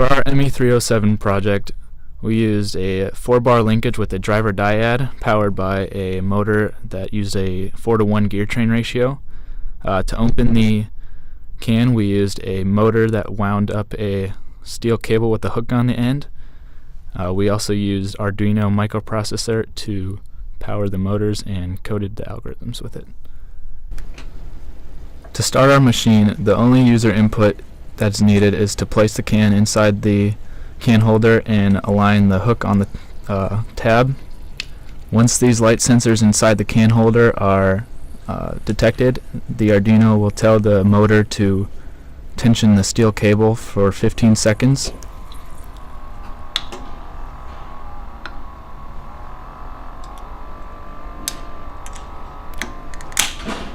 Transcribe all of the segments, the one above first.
For our ME307 project, we used a 4-bar linkage with a driver diad powered by a motor that used a 4-to-1 gear train ratio. To open the can, we used a motor that wound up a steel cable with a hook on the end. We also used Arduino microprocessor to power the motors and coded the algorithms with it. To start our machine, the only user input that's needed is to place the can inside the can holder and align the hook on the tab. Once these light sensors inside the can holder are detected, the Arduino will tell the motor to tension the steel cable for 15 seconds.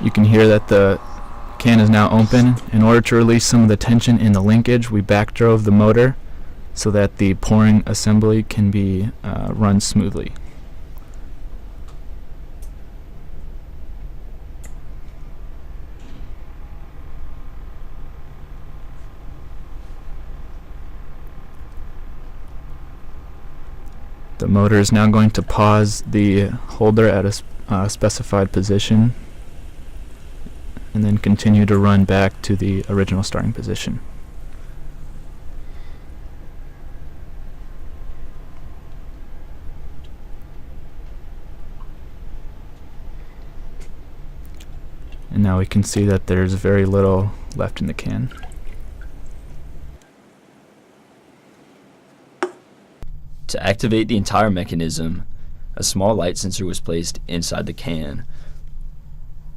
You can hear that the can is now open. In order to release some of the tension in the linkage, we backdrove the motor so that the pouring assembly can be run smoothly. The motor is now going to pause the holder at a specified position and then continue to run back to the original starting position. And now we can see that there's very little left in the can. To activate the entire mechanism, a small light sensor was placed inside the can.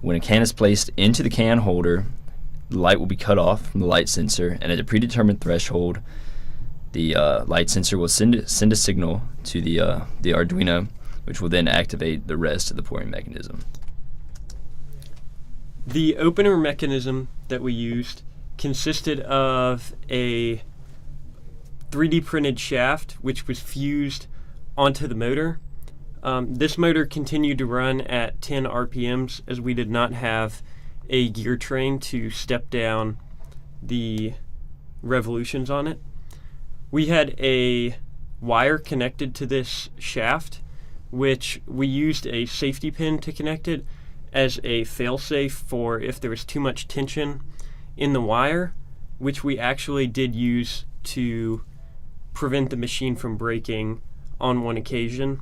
When a can is placed into the can holder, the light will be cut off from the light sensor, and at a predetermined threshold, the light sensor will send a signal to the Arduino, which will then activate the rest of the pouring mechanism. The opener mechanism that we used consisted of a 3D printed shaft which was fused onto the motor. This motor continued to run at 10 RPMs as we did not have a gear train to step down the revolutions on it. We had a wire connected to this shaft, which we used a safety pin to connect it as a failsafe for if there was too much tension in the wire, which we actually did use to prevent the machine from breaking on one occasion.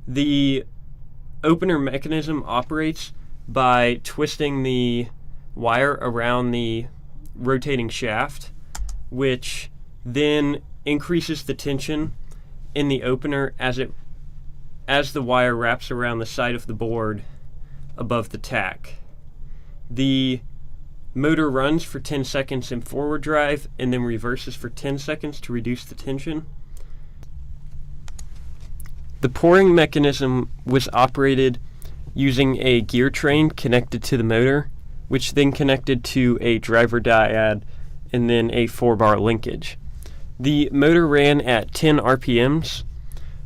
The opener mechanism operates by twisting the wire around the rotating shaft, which then increases the tension in the opener as the wire wraps around the side of the board above the tack. The motor runs for 10 seconds in forward drive and then reverses for 10 seconds to reduce the tension. The pouring mechanism was operated using a gear train connected to the motor, which then connected to a driver diad and then a 4-bar linkage. The motor ran at 10 RPMs,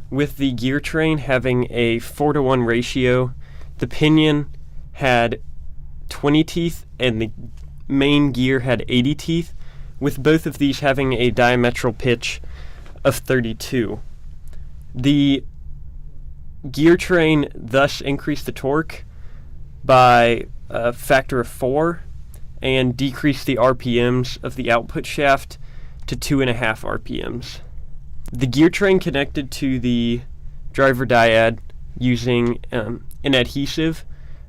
with the gear train having a 4-to-1 ratio. The pinion had 20 teeth and the main gear had 80 teeth, with both of these having a diametral pitch of 32. The gear train thus increased the torque by a factor of 4 and decreased the RPMs of the output shaft to 2.5 RPMs. The gear train connected to the driver diad using an adhesive,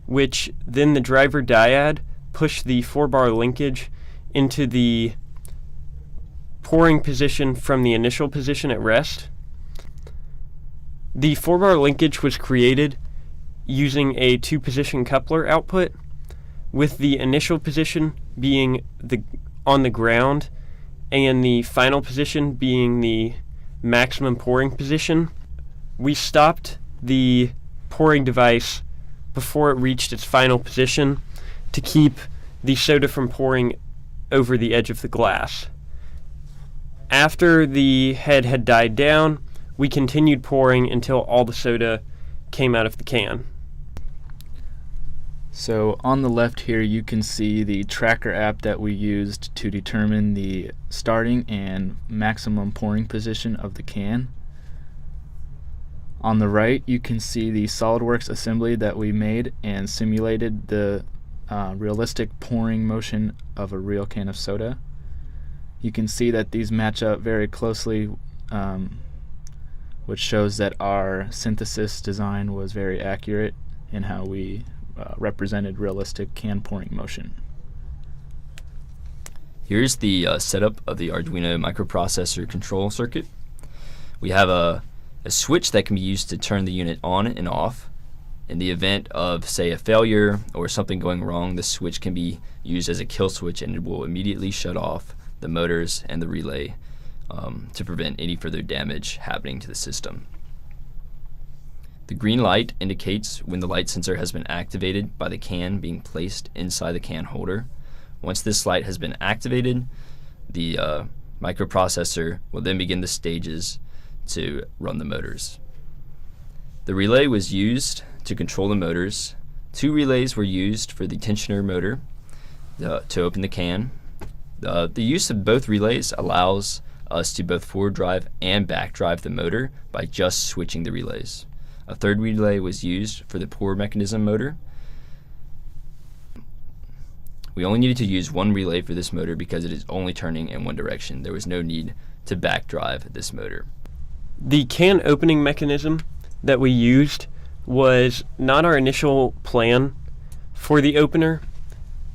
which then the driver diad pushed the 4-bar linkage into the pouring position from the initial position at rest. The 4-bar linkage was created using a 2-position coupler output, with the initial position being on the ground and the final position being the maximum pouring position. We stopped the pouring device before it reached its final position to keep the soda from pouring over the edge of the glass. After the head had died down, we continued pouring until all the soda came out of the can. So on the left here you can see the tracker app that we used to determine the starting and maximum pouring position of the can. On the right you can see the SolidWorks assembly that we made and simulated the realistic pouring motion of a real can of soda. You can see that these match up very closely, which shows that our synthesis design was very accurate in how we represented realistic can pouring motion. Here's the setup of the Arduino microprocessor control circuit. We have a switch that can be used to turn the unit on and off. In the event of, say, a failure or something going wrong, the switch can be used as a kill switch and it will immediately shut off the motors and the relay to prevent any further damage happening to the system. The green light indicates when the light sensor has been activated by the can being placed inside the can holder. Once this light has been activated, the microprocessor will then begin the stages to run the motors. The relay was used to control the motors. 2 relays were used for the tensioner motor to open the can. The use of both relays allows us to both forward drive and back drive the motor by just switching the relays. A 3rd relay was used for the pour mechanism motor. We only needed to use 1 relay for this motor because it is only turning in one direction. There was no need to back drive this motor. The can opening mechanism that we used was not our initial plan for the opener,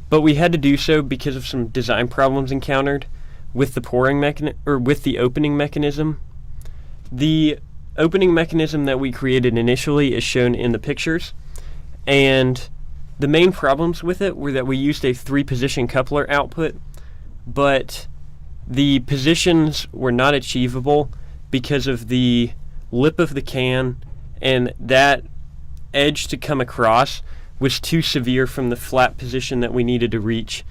but we had to do so because of some design problems encountered with the with the opening mechanism. The opening mechanism that we created initially is shown in the pictures, and the main problems with it were that we used a 3-position coupler output, but the positions were not achievable because of the lip of the can, and that edge to come across was too severe from the flat position that we needed to reach